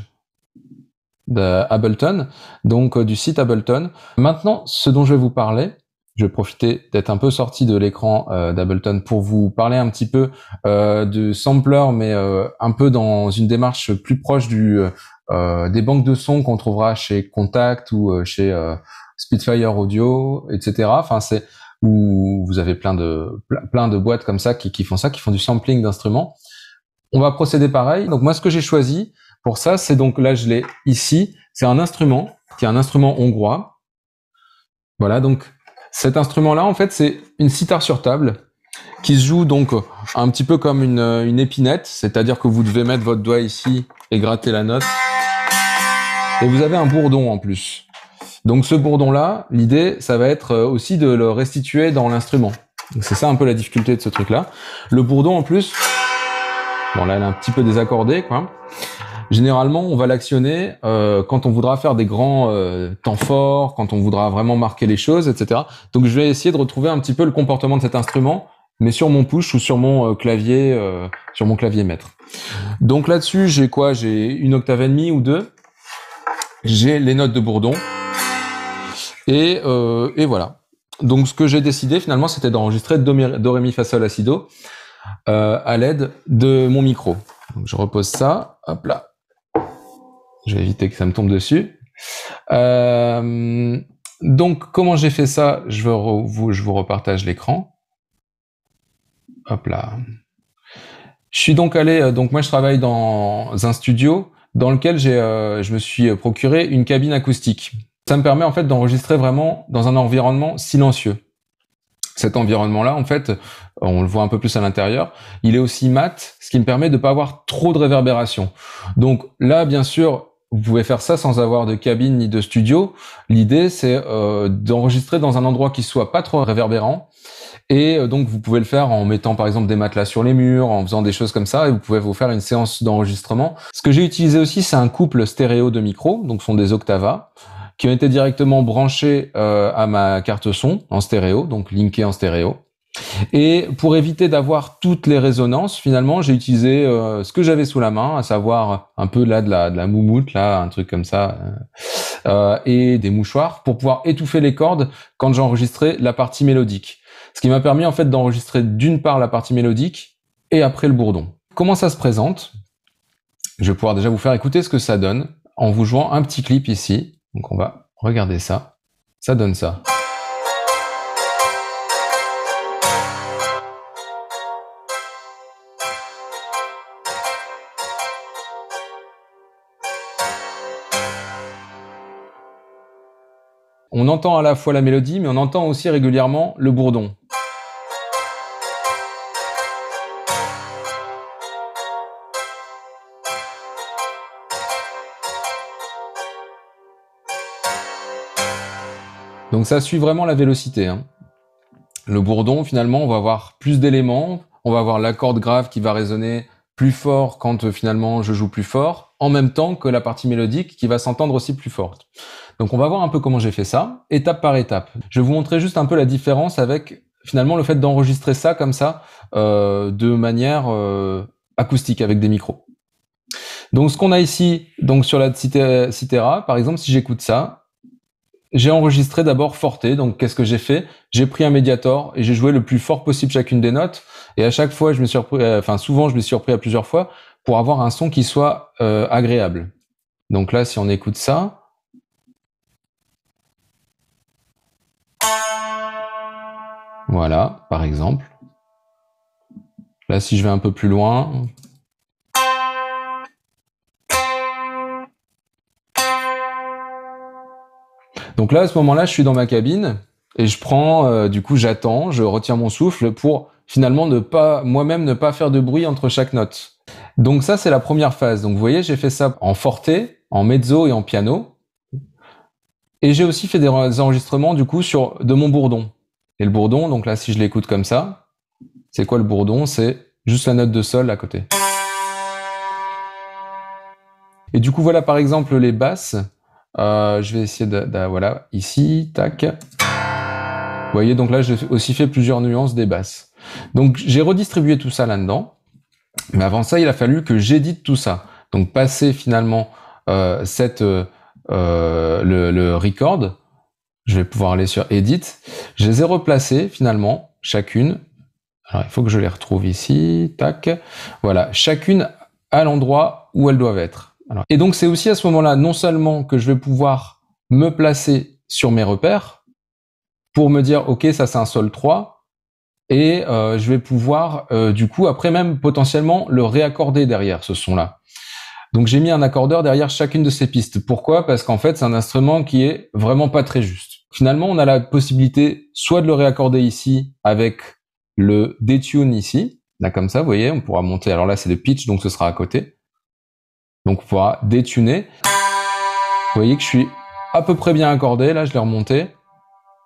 d'Ableton, donc du site Ableton. Maintenant, ce dont je vais vous parler, je vais profiter d'être un peu sorti de l'écran d'Ableton pour vous parler un petit peu de sampler, mais un peu dans une démarche plus proche des banques de sons qu'on trouvera chez Contact ou chez Spitfire Audio, etc. Enfin, c'est où vous avez plein de boîtes comme ça qui font ça, qui font du sampling d'instruments. On va procéder pareil. Donc moi, ce que j'ai choisi pour ça, c'est donc là, je l'ai ici. C'est un instrument qui est un instrument hongrois. Voilà, donc cet instrument-là, en fait, c'est une sitar sur table qui se joue donc un petit peu comme une épinette, c'est-à-dire que vous devez mettre votre doigt ici et gratter la note. Et vous avez un bourdon en plus. Donc ce bourdon-là, l'idée, ça va être aussi de le restituer dans l'instrument. C'est ça un peu la difficulté de ce truc-là. Le bourdon en plus, bon là, elle est un petit peu désaccordée, quoi. Généralement, on va l'actionner quand on voudra faire des grands temps forts, quand on voudra vraiment marquer les choses, etc. Donc je vais essayer de retrouver un petit peu le comportement de cet instrument, mais sur mon push ou sur mon clavier maître. Donc là-dessus, j'ai quoi? J'ai une octave et demie ou deux. J'ai les notes de bourdon. Et voilà. Donc ce que j'ai décidé finalement, c'était d'enregistrer Do, Ré, Mi, Fa, Sol, La, Si, Do à l'aide de mon micro. Donc, je repose ça, hop là. Je vais éviter que ça me tombe dessus. Donc comment j'ai fait ça? Je vous repartage l'écran. Hop là. Je suis donc allé, donc moi je travaille dans un studio dans lequel je me suis procuré une cabine acoustique. Ça me permet en fait d'enregistrer vraiment dans un environnement silencieux. Cet environnement-là, en fait, on le voit un peu plus à l'intérieur, il est aussi mat, ce qui me permet de pas avoir trop de réverbération. Donc là, bien sûr, vous pouvez faire ça sans avoir de cabine ni de studio. L'idée, c'est d'enregistrer dans un endroit qui soit pas trop réverbérant. Et donc, vous pouvez le faire en mettant, par exemple, des matelas sur les murs, en faisant des choses comme ça, et vous pouvez vous faire une séance d'enregistrement. Ce que j'ai utilisé aussi, c'est un couple stéréo de micros, donc ce sont des Octava, qui ont été directement branchés à ma carte son en stéréo, donc linkés en stéréo. Et pour éviter d'avoir toutes les résonances, finalement, j'ai utilisé ce que j'avais sous la main, à savoir un peu là de la moumoute, là, un truc comme ça, et des mouchoirs, pour pouvoir étouffer les cordes quand j'enregistrais la partie mélodique. Ce qui m'a permis en fait d'enregistrer d'une part la partie mélodique et après le bourdon. Comment ça se présente? Je vais pouvoir déjà vous faire écouter ce que ça donne en vous jouant un petit clip ici. Donc on va regarder ça. Ça donne ça. On entend à la fois la mélodie, mais on entend aussi régulièrement le bourdon. Donc ça suit vraiment la vélocité, hein. Le bourdon, finalement, on va avoir plus d'éléments. On va avoir la corde grave qui va résonner plus fort quand finalement je joue plus fort, en même temps que la partie mélodique qui va s'entendre aussi plus forte. Donc on va voir un peu comment j'ai fait ça, étape par étape. Je vais vous montrer juste un peu la différence avec finalement le fait d'enregistrer ça comme ça de manière acoustique avec des micros. Donc ce qu'on a ici, donc sur la Citera, par exemple, si j'écoute ça, j'ai enregistré d'abord forte, donc qu'est-ce que j'ai fait? J'ai pris un médiator et j'ai joué le plus fort possible chacune des notes. Et à chaque fois, souvent, je me suis surpris à plusieurs fois pour avoir un son qui soit agréable. Donc là, si on écoute ça, voilà, par exemple. Là, si je vais un peu plus loin. Donc là, à ce moment-là, je suis dans ma cabine et je prends, du coup, j'attends, je retiens mon souffle pour finalement moi-même ne pas faire de bruit entre chaque note. Donc ça, c'est la première phase. Donc vous voyez, j'ai fait ça en forte, en mezzo et en piano. Et j'ai aussi fait des enregistrements, du coup, de mon bourdon. Et le bourdon, donc là, si je l'écoute comme ça, c'est quoi le bourdon? C'est juste la note de sol à côté. Et du coup, voilà par exemple les basses. Je vais essayer voilà, ici, tac. Vous voyez, donc là, j'ai aussi fait plusieurs nuances des basses. Donc, j'ai redistribué tout ça là-dedans. Mais avant ça, il a fallu que j'édite tout ça. Donc, passer finalement le record. Je vais pouvoir aller sur Edit. Je les ai replacées finalement, chacune. Alors, il faut que je les retrouve ici. Tac. Voilà, chacune à l'endroit où elles doivent être. Alors, et donc, c'est aussi à ce moment-là, non seulement que je vais pouvoir me placer sur mes repères, pour me dire, ok, ça c'est un sol 3, et je vais pouvoir, du coup, après même potentiellement le réaccorder derrière ce son-là. Donc j'ai mis un accordeur derrière chacune de ces pistes. Pourquoi? Parce qu'en fait, c'est un instrument qui est vraiment pas très juste. Finalement, on a la possibilité soit de le réaccorder ici avec le detune ici, là comme ça, vous voyez, on pourra monter. Alors là, c'est le pitch, donc ce sera à côté. Donc on pourra détuner. Vous voyez que je suis à peu près bien accordé. Là, je l'ai remonté.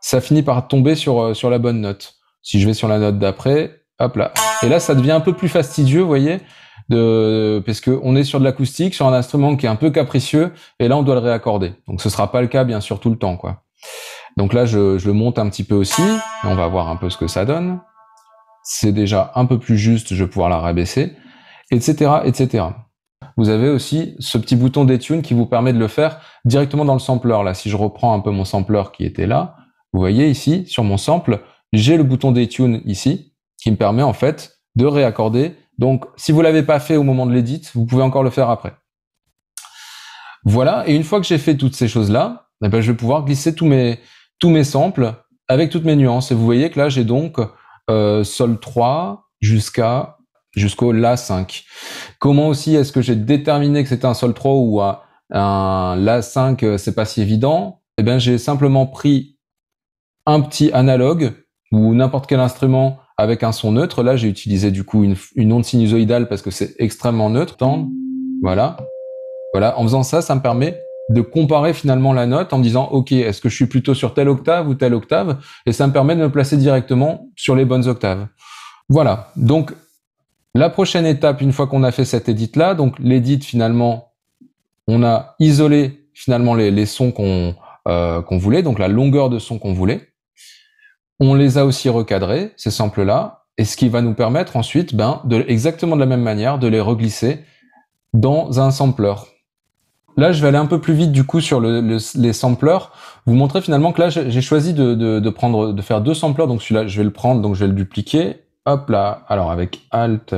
Ça finit par tomber sur la bonne note. Si je vais sur la note d'après, hop là. Et là, ça devient un peu plus fastidieux, vous voyez, parce que on est sur de l'acoustique, sur un instrument qui est un peu capricieux, et là, on doit le réaccorder. Donc, ce sera pas le cas, bien sûr, tout le temps, quoi. Donc là, je le monte un petit peu aussi, et on va voir un peu ce que ça donne. C'est déjà un peu plus juste, je vais pouvoir la rabaisser, etc., etc. Vous avez aussi ce petit bouton detune qui vous permet de le faire directement dans le sampler. Là, si je reprends un peu mon sampler qui était là, vous voyez ici, sur mon sample, j'ai le bouton detune ici, qui me permet en fait de réaccorder. Donc, si vous l'avez pas fait au moment de l'édit, vous pouvez encore le faire après. Voilà, et une fois que j'ai fait toutes ces choses-là, eh ben, je vais pouvoir glisser tous mes samples avec toutes mes nuances. Et vous voyez que là, j'ai donc Sol 3 jusqu'au La 5. Comment aussi est-ce que j'ai déterminé que c'était un Sol 3 ou un La 5, c'est pas si évident? Eh bien, j'ai simplement pris un petit analogue ou n'importe quel instrument avec un son neutre. Là, j'ai utilisé du coup une onde sinusoïdale parce que c'est extrêmement neutre. Voilà. Voilà. En faisant ça, ça me permet de comparer finalement la note en me disant, OK, est-ce que je suis plutôt sur telle octave ou telle octave? Et ça me permet de me placer directement sur les bonnes octaves. Voilà. Donc, la prochaine étape, une fois qu'on a fait cette édite-là, donc l'édite finalement, on a isolé finalement les sons qu'on voulait, donc la longueur de son qu'on voulait. On les a aussi recadrés, ces samples-là, et ce qui va nous permettre ensuite, exactement de la même manière, de les reglisser dans un sampler. Là, je vais aller un peu plus vite du coup sur les samplers. Vous montrer finalement que là, j'ai choisi de faire deux samplers. Donc celui-là, je vais le prendre, donc je vais le dupliquer. Hop là. Alors avec Alt,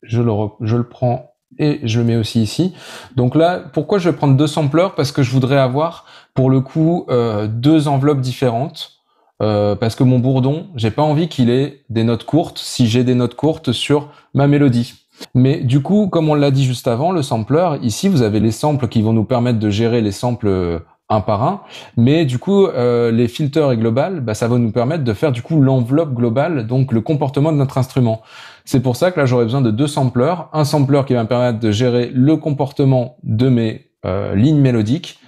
je le prends et je le mets aussi ici. Donc là, pourquoi je vais prendre deux samplers? Parce que je voudrais avoir, pour le coup, deux enveloppes différentes. Parce que mon bourdon, j'ai pas envie qu'il ait des notes courtes si j'ai des notes courtes sur ma mélodie. Mais du coup, comme on l'a dit juste avant, le sampler, ici, vous avez les samples qui vont nous permettre de gérer les samples un par un. Mais du coup, les filters et global, ça va nous permettre de faire du coup l'enveloppe globale, donc le comportement de notre instrument. C'est pour ça que là, j'aurai besoin de deux samplers. Un sampler qui va me permettre de gérer le comportement de mes lignes mélodiques,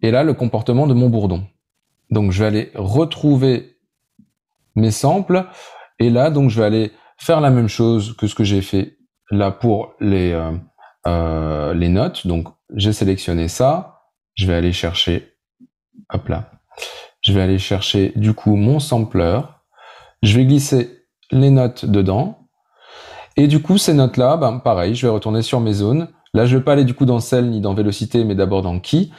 et là, le comportement de mon bourdon. Donc, je vais aller retrouver mes samples, et là, donc, je vais aller faire la même chose que ce que j'ai fait là pour les notes. Donc, j'ai sélectionné ça. Je vais aller chercher, hop là. Je vais aller chercher, du coup, mon sampler. Je vais glisser les notes dedans. Et du coup, ces notes-là, pareil, je vais retourner sur mes zones. Là, je vais pas aller du coup dans Cell ni dans Vélocité, mais d'abord dans Key.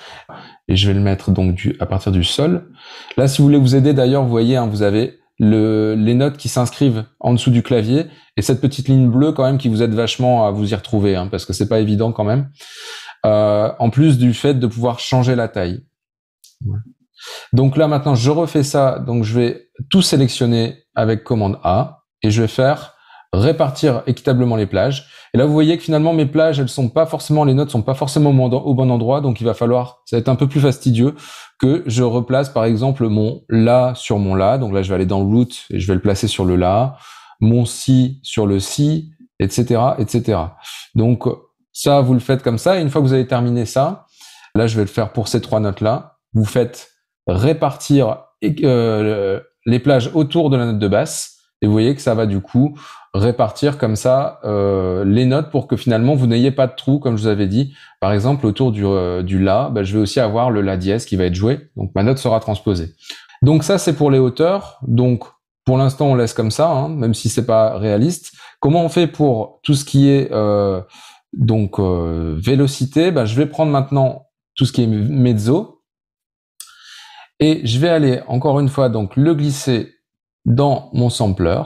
Et je vais le mettre donc à partir du Sol. Là, si vous voulez vous aider, d'ailleurs, vous voyez, vous avez les notes qui s'inscrivent en dessous du clavier et cette petite ligne bleue quand même qui vous aide vachement à vous y retrouver, parce que c'est pas évident quand même. En plus du fait de pouvoir changer la taille. Ouais. Donc là, maintenant, je refais ça. Donc, je vais tout sélectionner avec commande A et je vais faire répartir équitablement les plages. Et là, vous voyez que finalement, mes plages, les notes sont pas forcément au bon endroit, donc il va falloir, ça va être un peu plus fastidieux, que je replace par exemple mon La sur mon La. Donc là, je vais aller dans le root et je vais le placer sur le La, mon Si sur le Si, etc., etc. Donc ça, vous le faites comme ça. Et une fois que vous avez terminé ça, là, je vais le faire pour ces 3 notes-là. Vous faites répartir les plages autour de la note de basse. Et vous voyez que ça va du coup répartir comme ça les notes pour que finalement vous n'ayez pas de trou, comme je vous avais dit. Par exemple, autour du La, je vais aussi avoir le La dièse qui va être joué. Donc ma note sera transposée. Donc ça, c'est pour les hauteurs. Donc pour l'instant, on laisse comme ça, hein, même si c'est pas réaliste. Comment on fait pour tout ce qui est vélocité? Je vais prendre maintenant tout ce qui est mezzo et je vais aller encore une fois donc le glisser dans mon sampler.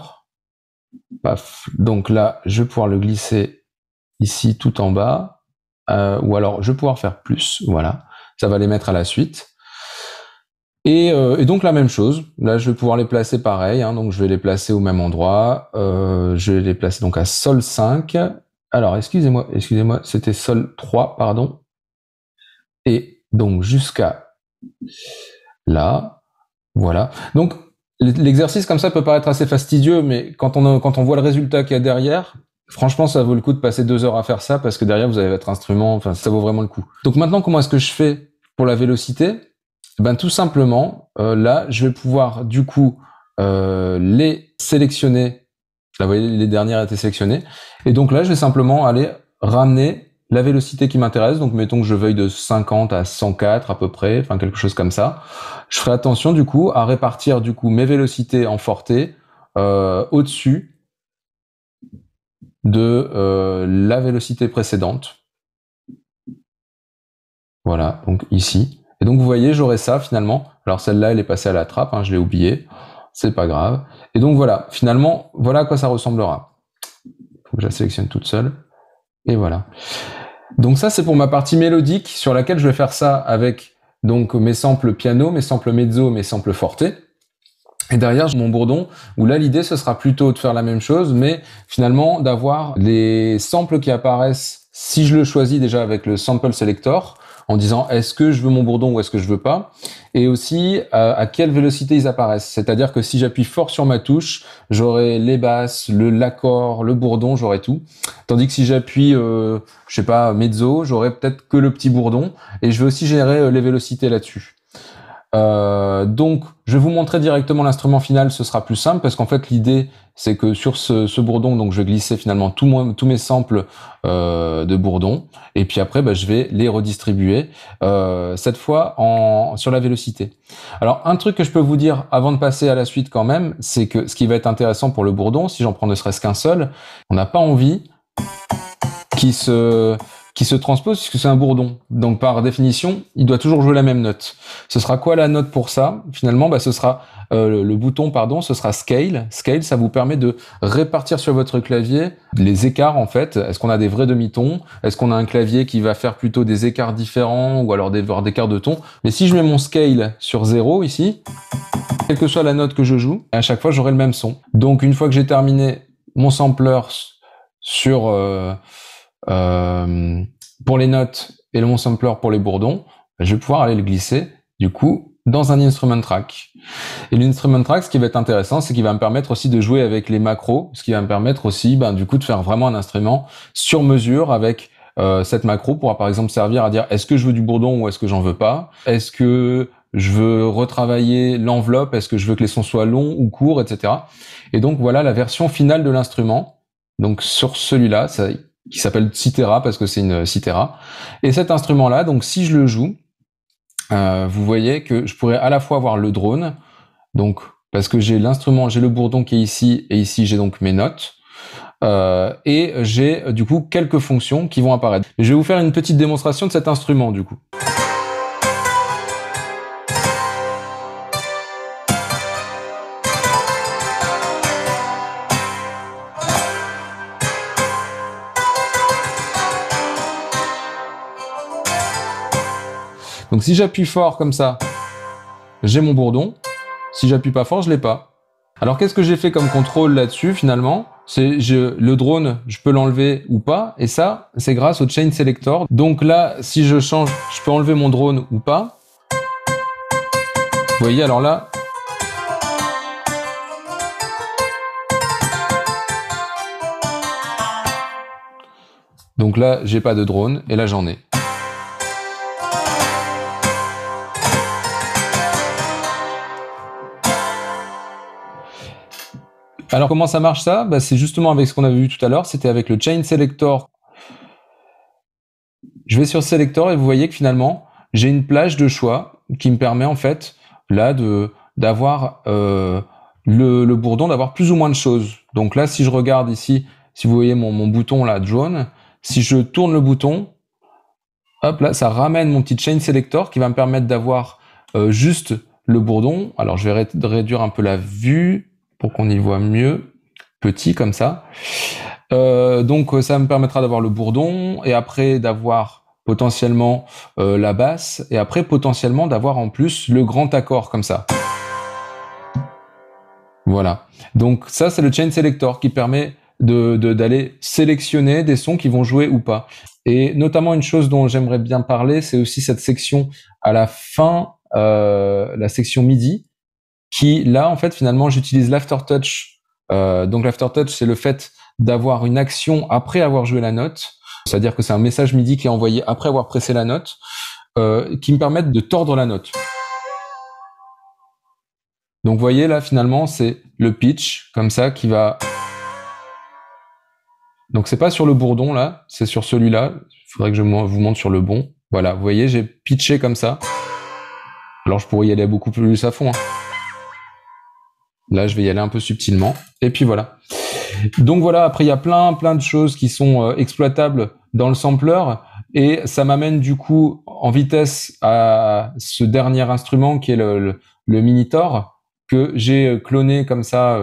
Paf. Donc là, je vais pouvoir le glisser ici tout en bas, ou alors je vais pouvoir faire plus. Voilà, ça va les mettre à la suite. Et donc la même chose. Là, je vais pouvoir les placer pareil. Hein, donc je vais les placer au même endroit. Je vais les placer donc à Sol 5. Alors excusez-moi, c'était Sol 3, pardon. Et donc jusqu'à là, voilà. Donc l'exercice comme ça peut paraître assez fastidieux, mais quand on voit le résultat qu'il y a derrière, franchement, ça vaut le coup de passer 2 heures à faire ça parce que derrière vous avez votre instrument. Enfin, ça vaut vraiment le coup. Donc maintenant, comment est-ce que je fais pour la vélocité? Tout simplement, là, je vais pouvoir du coup les sélectionner. Là, vous voyez, les dernières étaient sélectionnées. Et donc là, je vais simplement aller ramener la vélocité qui m'intéresse. Donc, mettons que je veuille de 50 à 104 à peu près, enfin quelque chose comme ça. Je ferai attention du coup à répartir du coup mes vélocités en forté au-dessus de la vélocité précédente. Voilà, donc ici. Et donc vous voyez, j'aurai ça finalement. Alors celle-là, elle est passée à la trappe, hein, je l'ai oublié. C'est pas grave. Et donc voilà, finalement, voilà à quoi ça ressemblera. Faut que je la sélectionne toute seule. Et voilà. Donc ça, c'est pour ma partie mélodique sur laquelle je vais faire ça avec donc mes samples piano, mes samples mezzo, mes samples forte. Et derrière, j'ai mon bourdon, où là, l'idée, ce sera plutôt de faire la même chose, mais finalement, d'avoir les samples qui apparaissent, si je le choisis déjà avec le sample selector, en disant est-ce que je veux mon bourdon ou est-ce que je veux pas, et aussi à quelle vélocité ils apparaissent. C'est-à-dire que si j'appuie fort sur ma touche, j'aurai les basses, l'accord, le bourdon, j'aurai tout. Tandis que si j'appuie, je sais pas, mezzo, j'aurai peut-être que le petit bourdon, et je vais aussi gérer les vélocités là-dessus. Donc, je vais vous montrer directement l'instrument final, ce sera plus simple parce qu'en fait l'idée c'est que sur ce bourdon, donc je vais glisser finalement tous mes samples de bourdon et puis après je vais les redistribuer cette fois sur la vélocité. Alors un truc que je peux vous dire avant de passer à la suite quand même, c'est que ce qui va être intéressant pour le bourdon, si j'en prends ne serait-ce qu'un seul, on n'a pas envie qui se transpose puisque c'est un bourdon. Donc par définition, il doit toujours jouer la même note. Ce sera quoi la note pour ça? Finalement, ce sera le bouton, pardon, ce sera Scale. Scale, ça vous permet de répartir sur votre clavier les écarts en fait. Est-ce qu'on a des vrais demi-tons? Est-ce qu'on a un clavier qui va faire plutôt des écarts différents ou alors des écarts de tons? Mais si je mets mon Scale sur 0 ici, quelle que soit la note que je joue, à chaque fois j'aurai le même son. Donc une fois que j'ai terminé mon sampler sur pour les notes et mon sampler pour les bourdons, je vais pouvoir aller le glisser du coup dans un instrument track. Et l'instrument track, ce qui va être intéressant, c'est qu'il va me permettre aussi de jouer avec les macros, ce qui va me permettre aussi du coup de faire vraiment un instrument sur mesure avec cette macro pourra par exemple servir à dire est-ce que je veux du bourdon ou est-ce que j'en veux pas, est-ce que je veux retravailler l'enveloppe, est-ce que je veux que les sons soient longs ou courts, etc. Et donc voilà la version finale de l'instrument. Donc sur celui-là, qui s'appelle Citera parce que c'est une Citera. Et cet instrument-là, donc si je le joue, vous voyez que je pourrais à la fois avoir le drone, donc parce que j'ai l'instrument, j'ai le bourdon qui est ici, et ici j'ai donc mes notes, et j'ai du coup quelques fonctions qui vont apparaître. Je vais vous faire une petite démonstration de cet instrument du coup. Donc si j'appuie fort comme ça, j'ai mon bourdon. Si j'appuie pas fort, je l'ai pas. Alors qu'est-ce que j'ai fait comme contrôle là-dessus finalement? le drone, je peux l'enlever ou pas. Et ça, c'est grâce au chain selector. Donc là, si je change, je peux enlever mon drone ou pas. Vous voyez, alors là, donc là, j'ai pas de drone et là, j'en ai. Alors comment ça marche ça? Bah, c'est justement avec ce qu'on avait vu tout à l'heure, c'était avec le chain selector. Je vais sur selector et vous voyez que finalement, j'ai une plage de choix qui me permet en fait là d'avoir le bourdon, d'avoir plus ou moins de choses. Donc là, si je regarde ici, si vous voyez mon bouton là jaune, si je tourne le bouton, hop là, ça ramène mon petit chain selector qui va me permettre d'avoir juste le bourdon. Alors je vais réduire un peu la vue pour qu'on y voit mieux, petit comme ça. Donc ça me permettra d'avoir le bourdon et après d'avoir potentiellement la basse et après potentiellement d'avoir en plus le grand accord comme ça. Voilà. Donc ça c'est le chain selector qui permet d'aller sélectionner des sons qui vont jouer ou pas. Et notamment une chose dont j'aimerais bien parler, c'est aussi cette section à la fin, la section MIDI, qui là en fait finalement j'utilise l'aftertouch. Donc l'aftertouch c'est le fait d'avoir une action après avoir joué la note, c'est-à-dire que c'est un message MIDI qui est envoyé après avoir pressé la note, qui me permettent de tordre la note. Donc vous voyez là finalement c'est le pitch comme ça qui va. Donc c'est pas sur le bourdon là, c'est sur celui-là. Il faudrait que je vous montre sur le bon. Voilà, vous voyez j'ai pitché comme ça. Alors je pourrais y aller beaucoup plus à fond. Hein. Là je vais y aller un peu subtilement. Et puis voilà. Donc voilà, après il y a plein de choses qui sont exploitables dans le sampler et ça m'amène du coup en vitesse à ce dernier instrument qui est le Minitor que j'ai cloné comme ça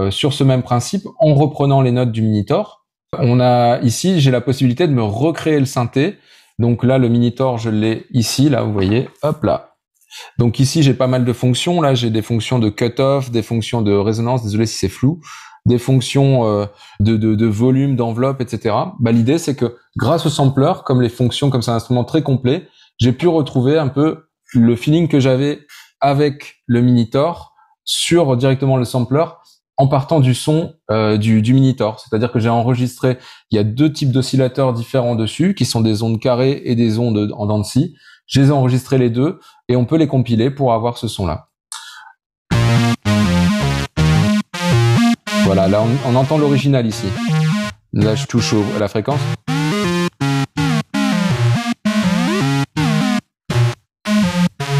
sur ce même principe en reprenant les notes du Minitor. On a ici, j'ai la possibilité de me recréer le synthé. Donc là, le Minitor, je l'ai ici, là, vous voyez, hop là. Donc ici, j'ai pas mal de fonctions. Là, j'ai des fonctions de cut-off, des fonctions de résonance, désolé si c'est flou, des fonctions de volume, d'enveloppe, etc. Bah, l'idée, c'est que grâce au sampler, comme les fonctions, comme c'est un instrument très complet, j'ai pu retrouver un peu le feeling que j'avais avec le Minitor sur directement le sampler en partant du son du Minitor. C'est-à-dire que j'ai enregistré, il y a deux types d'oscillateurs différents dessus, qui sont des ondes carrées et des ondes en dents de scie. Je les ai enregistrés les deux et on peut les compiler pour avoir ce son-là. Voilà, là on entend l'original ici. Là je touche à la fréquence.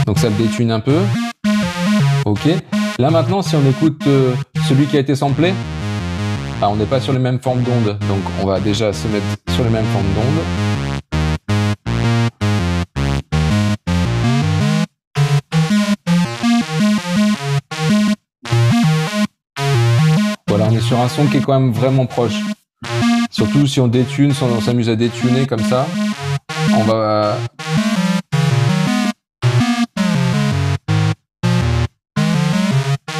Donc ça le détune un peu. Ok. Là maintenant si on écoute celui qui a été samplé, on n'est pas sur les mêmes formes d'ondes. Donc on va déjà se mettre sur les mêmes formes d'ondes. Voilà, on est sur un son qui est quand même vraiment proche. Surtout si on détune, si on s'amuse à détuner comme ça, on va...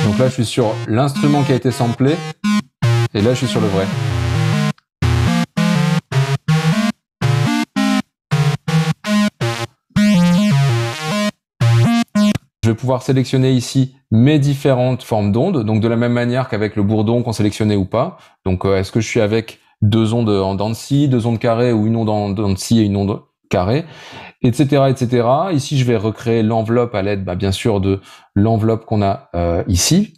Donc là, je suis sur l'instrument qui a été samplé, et là, je suis sur le vrai. Je vais pouvoir sélectionner ici mes différentes formes d'ondes, donc de la même manière qu'avec le bourdon qu'on sélectionnait ou pas. Donc est-ce que je suis avec deux ondes en dents de scie, deux ondes carrées ou une onde en dents de scie et une onde carrée, etc., etc. Ici, je vais recréer l'enveloppe à l'aide, bien sûr, de l'enveloppe qu'on a ici.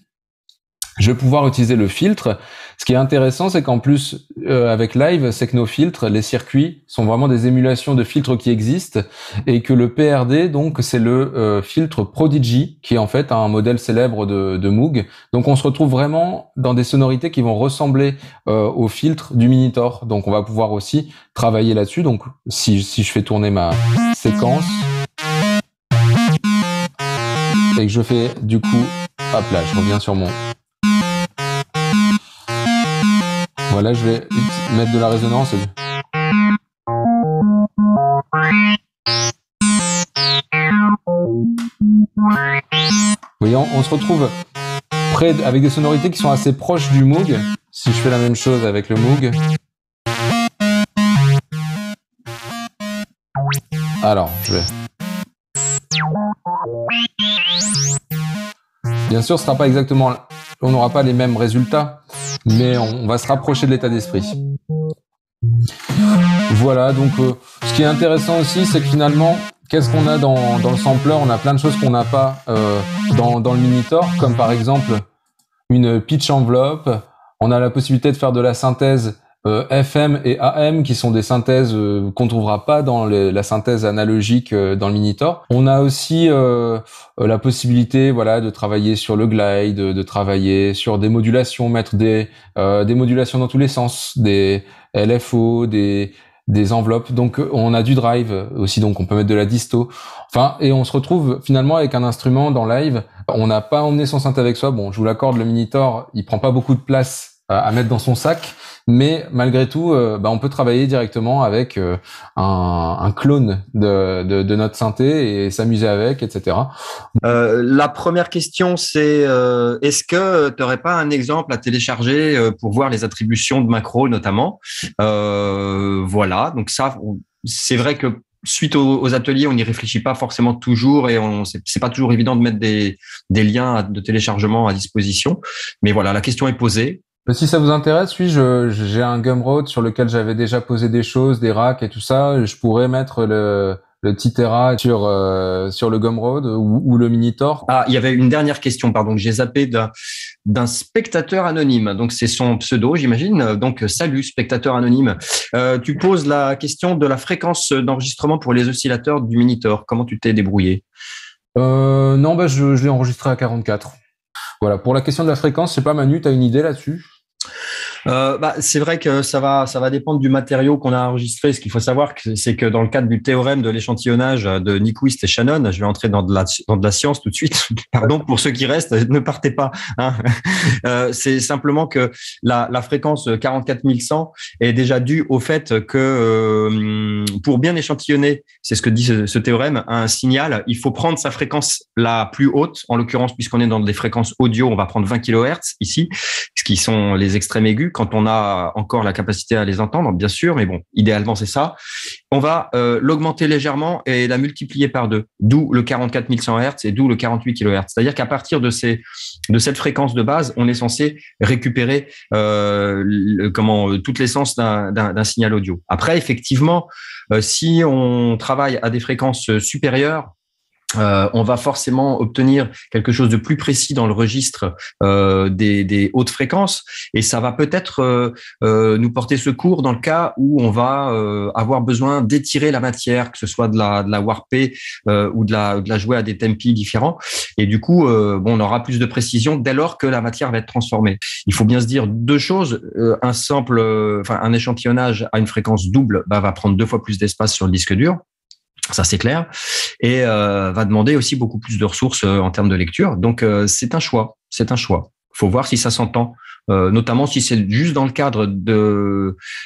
Je vais pouvoir utiliser le filtre. Ce qui est intéressant, c'est qu'en plus, avec Live, c'est que nos filtres, les circuits, sont vraiment des émulations de filtres qui existent et que le PRD, donc, c'est le filtre Prodigy, qui est en fait un modèle célèbre de Moog. Donc, on se retrouve vraiment dans des sonorités qui vont ressembler au filtre du Minitor. Donc, on va pouvoir aussi travailler là-dessus. Donc, si je fais tourner ma séquence et que je fais, du coup, hop là, je reviens sur mon... Voilà, je vais mettre de la résonance. Vous voyez, on se retrouve près avec des sonorités qui sont assez proches du Moog, Si je fais la même chose avec le Moog. Alors, je vais... Bien sûr, ce sera pas exactement... On n'aura pas les mêmes résultats, mais on va se rapprocher de l'état d'esprit. Voilà, donc ce qui est intéressant aussi, c'est que finalement, qu'est-ce qu'on a dans le sampler? On a plein de choses qu'on n'a pas dans le Minitor, comme par exemple une pitch envelope. On a la possibilité de faire de la synthèse FM et AM, qui sont des synthèses qu'on trouvera pas dans la synthèse analogique dans le Minitor. On a aussi la possibilité, voilà, de travailler sur le glide, de travailler sur des modulations, mettre des modulations dans tous les sens, des LFO, des enveloppes. Donc on a du drive aussi, donc on peut mettre de la disto. Enfin, et on se retrouve finalement avec un instrument dans live. On n'a pas emmené son synth avec soi. Bon, je vous l'accorde, le Minitor, il prend pas beaucoup de place à mettre dans son sac, mais malgré tout, on peut travailler directement avec un clone de notre synthé et s'amuser avec, etc. La première question, c'est est-ce que tu n'aurais pas un exemple à télécharger pour voir les attributions de macros notamment? Voilà, donc ça, c'est vrai que suite aux ateliers, on n'y réfléchit pas forcément toujours et c'est pas toujours évident de mettre des liens de téléchargement à disposition. Mais voilà, la question est posée. Si ça vous intéresse, oui, j'ai un Gumroad sur lequel j'avais déjà posé des choses, des racks et tout ça. Je pourrais mettre le Titera sur le Gumroad ou le Minitor. Ah, il y avait une dernière question, pardon, que j'ai zappé d'un spectateur anonyme. Donc c'est son pseudo, j'imagine. Donc salut spectateur anonyme. Tu poses la question de la fréquence d'enregistrement pour les oscillateurs du Minitor. Comment tu t'es débrouillé? Non, je l'ai enregistré à 44. Voilà. Pour la question de la fréquence, je sais pas, Manu, t'as une idée là-dessus? C'est vrai que ça va dépendre du matériau qu'on a enregistré. Ce qu'il faut savoir, c'est que dans le cadre du théorème de l'échantillonnage de Nyquist et Shannon, je vais entrer dans de la science tout de suite. Pardon pour ceux qui restent, ne partez pas. Hein. C'est simplement que la fréquence 44100 est déjà due au fait que pour bien échantillonner, c'est ce que dit ce théorème, un signal, il faut prendre sa fréquence la plus haute. En l'occurrence, puisqu'on est dans des fréquences audio, on va prendre 20 kHz ici, ce qui sont les extrêmes aigus, quand on a encore la capacité à les entendre, bien sûr, mais bon, idéalement, c'est ça. On va l'augmenter légèrement et la multiplier par 2, d'où le 44100 Hz et d'où le 48 kHz. C'est-à-dire qu'à partir de cette fréquence de base, on est censé récupérer toute l'essence d'un signal audio. Après, effectivement, si on travaille à des fréquences supérieures, on va forcément obtenir quelque chose de plus précis dans le registre des hautes fréquences, et ça va peut-être nous porter secours dans le cas où on va avoir besoin d'étirer la matière, que ce soit de la warper ou de la jouer à des tempi différents, et du coup on aura plus de précision dès lors que la matière va être transformée. Il faut bien se dire deux choses. Un échantillonnage à une fréquence double va prendre 2 fois plus d'espace sur le disque dur. Ça, c'est clair. Et va demander aussi beaucoup plus de ressources en termes de lecture. Donc, c'est un choix. C'est un choix. Faut voir si ça s'entend, notamment si c'est juste dans le cadre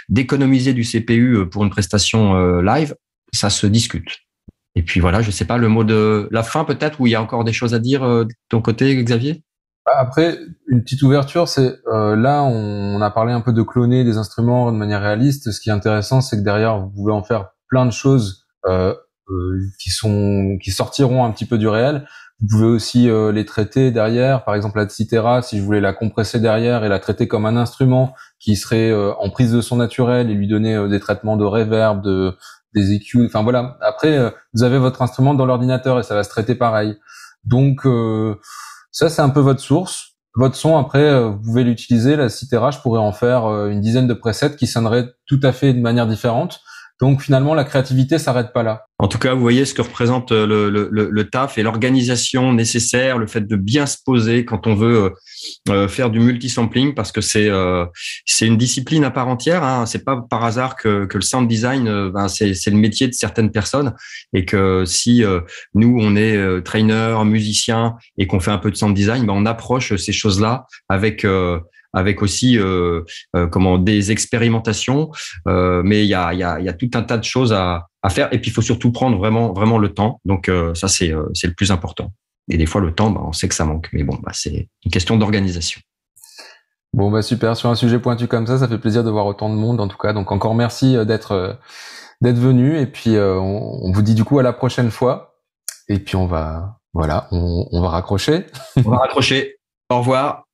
d'économiser du CPU pour une prestation live, ça se discute. Et puis voilà, je sais pas, le mot de la fin peut-être, où il y a encore des choses à dire de ton côté, Xavier? Après, une petite ouverture, c'est là, on a parlé un peu de cloner des instruments de manière réaliste. Ce qui est intéressant, c'est que derrière, vous pouvez en faire plein de choses qui sortiront un petit peu du réel. Vous pouvez aussi les traiter derrière. Par exemple, la Titera, si je voulais la compresser derrière et la traiter comme un instrument qui serait en prise de son naturel et lui donner des traitements de reverb, des EQ. Enfin voilà. Après, vous avez votre instrument dans l'ordinateur et ça va se traiter pareil. Donc ça, c'est un peu votre source. Votre son, après, vous pouvez l'utiliser. La Titera, je pourrais en faire une dizaine de presets qui sonneraient tout à fait de manière différente. Donc finalement, la créativité s'arrête pas là. En tout cas, vous voyez ce que représente le taf et l'organisation nécessaire, le fait de bien se poser quand on veut faire du multisampling, parce que c'est une discipline à part entière. Hein. C'est pas par hasard que le sound design, c'est le métier de certaines personnes, et que si nous on est trainer, musicien et qu'on fait un peu de sound design, on approche ces choses-là avec aussi des expérimentations, mais il y a tout un tas de choses à faire, et puis il faut surtout prendre vraiment le temps. Donc ça c'est le plus important. Et des fois le temps, on sait que ça manque, mais bon, c'est une question d'organisation. Bon bah super, sur un sujet pointu comme ça fait plaisir de voir autant de monde en tout cas. Donc encore merci d'être venu et puis on vous dit du coup à la prochaine fois et puis on va raccrocher. On va raccrocher. Au revoir.